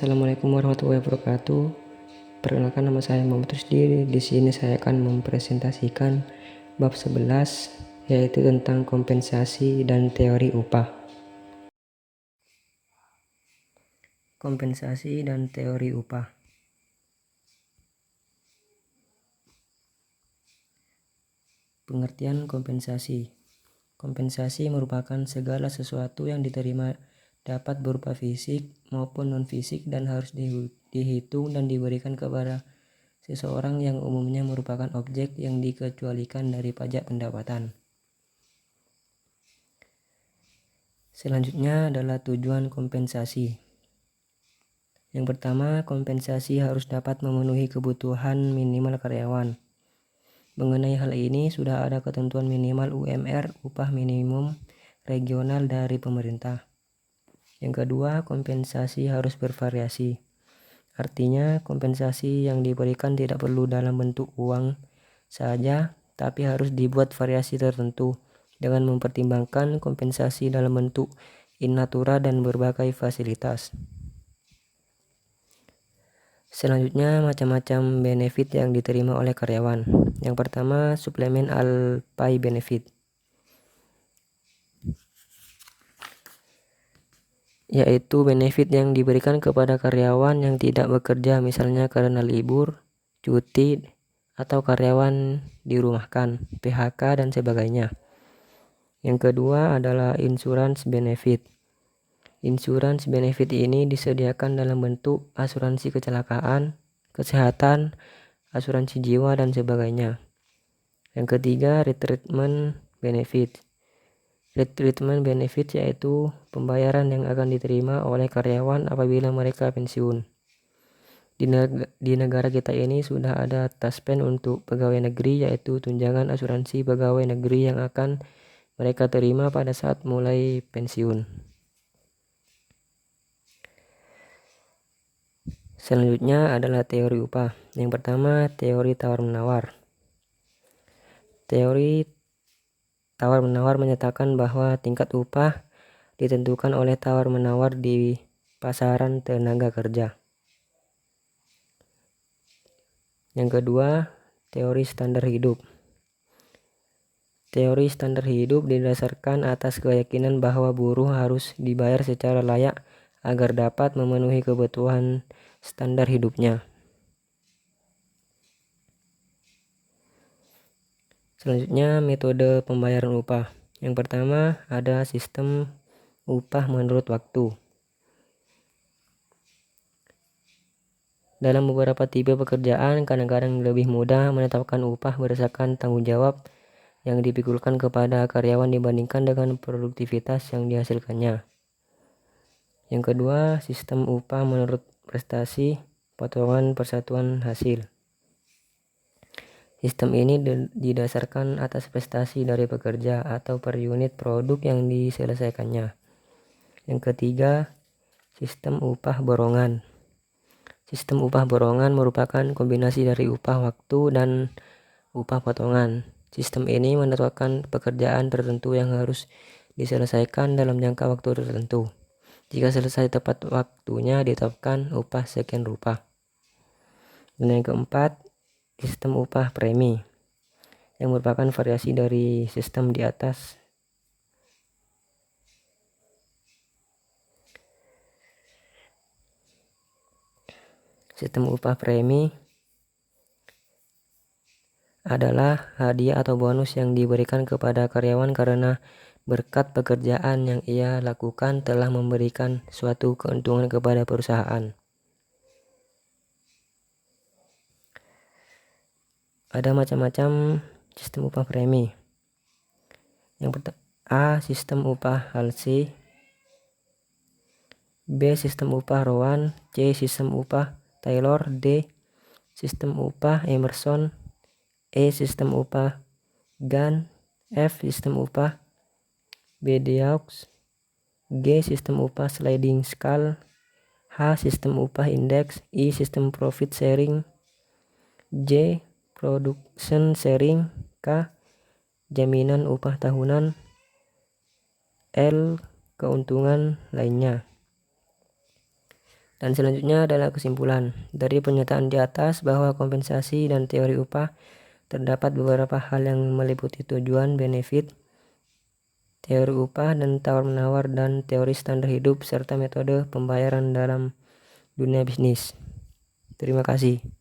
Assalamualaikum warahmatullahi wabarakatuh. Perkenalkan, nama saya Muhammad Rusdi. Di sini saya akan mempresentasikan bab 11, yaitu tentang kompensasi dan teori upah. Kompensasi dan teori upah. Pengertian kompensasi. Kompensasi merupakan segala sesuatu yang diterima dapat berupa fisik maupun non-fisik dan harus dihitung dan diberikan kepada seseorang yang umumnya merupakan objek yang dikecualikan dari pajak pendapatan. Selanjutnya adalah tujuan kompensasi. Yang pertama, kompensasi harus dapat memenuhi kebutuhan minimal karyawan. Mengenai hal ini sudah ada ketentuan minimal UMR, upah minimum regional dari pemerintah. Yang kedua, kompensasi harus bervariasi. Artinya, kompensasi yang diberikan tidak perlu dalam bentuk uang saja, tapi harus dibuat variasi tertentu dengan mempertimbangkan kompensasi dalam bentuk in natura dan berbagai fasilitas. Selanjutnya, macam-macam benefit yang diterima oleh karyawan. Yang pertama, suplemen al-pay benefit, yaitu benefit yang diberikan kepada karyawan yang tidak bekerja, misalnya karena libur, cuti, atau karyawan dirumahkan, PHK, dan sebagainya. Yang kedua adalah insurance benefit. Insurance benefit ini disediakan dalam bentuk asuransi kecelakaan, kesehatan, asuransi jiwa, dan sebagainya. Yang ketiga, retreatment benefit. Retreatment benefit yaitu pembayaran yang akan diterima oleh karyawan apabila mereka pensiun. Di negara kita ini sudah ada taspen untuk pegawai negeri, yaitu tunjangan asuransi pegawai negeri yang akan mereka terima pada saat mulai pensiun. Selanjutnya adalah teori upah. Yang pertama, teori tawar-menawar. Teori tawar-menawar menyatakan bahwa tingkat upah ditentukan oleh tawar-menawar di pasaran tenaga kerja. Yang kedua, teori standar hidup. Teori standar hidup didasarkan atas keyakinan bahwa buruh harus dibayar secara layak agar dapat memenuhi kebutuhan standar hidupnya. Selanjutnya, metode pembayaran upah. Yang pertama, ada sistem upah menurut waktu. Dalam beberapa tipe pekerjaan, kadang-kadang lebih mudah menetapkan upah berdasarkan tanggung jawab yang dipikulkan kepada karyawan dibandingkan dengan produktivitas yang dihasilkannya. Yang kedua, sistem upah menurut prestasi, potongan persatuan hasil. Sistem ini didasarkan atas prestasi dari pekerja atau per unit produk yang diselesaikannya. Yang ketiga, sistem upah borongan. Sistem upah borongan merupakan kombinasi dari upah waktu dan upah potongan. Sistem ini menetapkan pekerjaan tertentu yang harus diselesaikan dalam jangka waktu tertentu. Jika selesai tepat waktunya, ditetapkan upah sekian rupiah. Dan yang keempat, sistem upah premi, yang merupakan variasi dari sistem di atas. Sistem upah premi adalah hadiah atau bonus yang diberikan kepada karyawan karena berkat pekerjaan yang ia lakukan telah memberikan suatu keuntungan kepada perusahaan. Ada macam-macam sistem upah premi. Yang pertama, A. Sistem upah Halsey, B. Sistem upah Rowan, C. Sistem upah Taylor, D. Sistem upah Emerson, E. Sistem upah Gann, F. Sistem upah Bedeux, G. Sistem upah sliding scale, H. Sistem upah indeks, I. Sistem profit sharing, J. Production sharing, K. Jaminan upah tahunan, L. Keuntungan lainnya. Dan selanjutnya adalah kesimpulan. Dari pernyataan di atas bahwa kompensasi dan teori upah terdapat beberapa hal yang meliputi tujuan, benefit, teori upah dan tawar-menawar, dan teori standar hidup serta metode pembayaran dalam dunia bisnis. Terima kasih.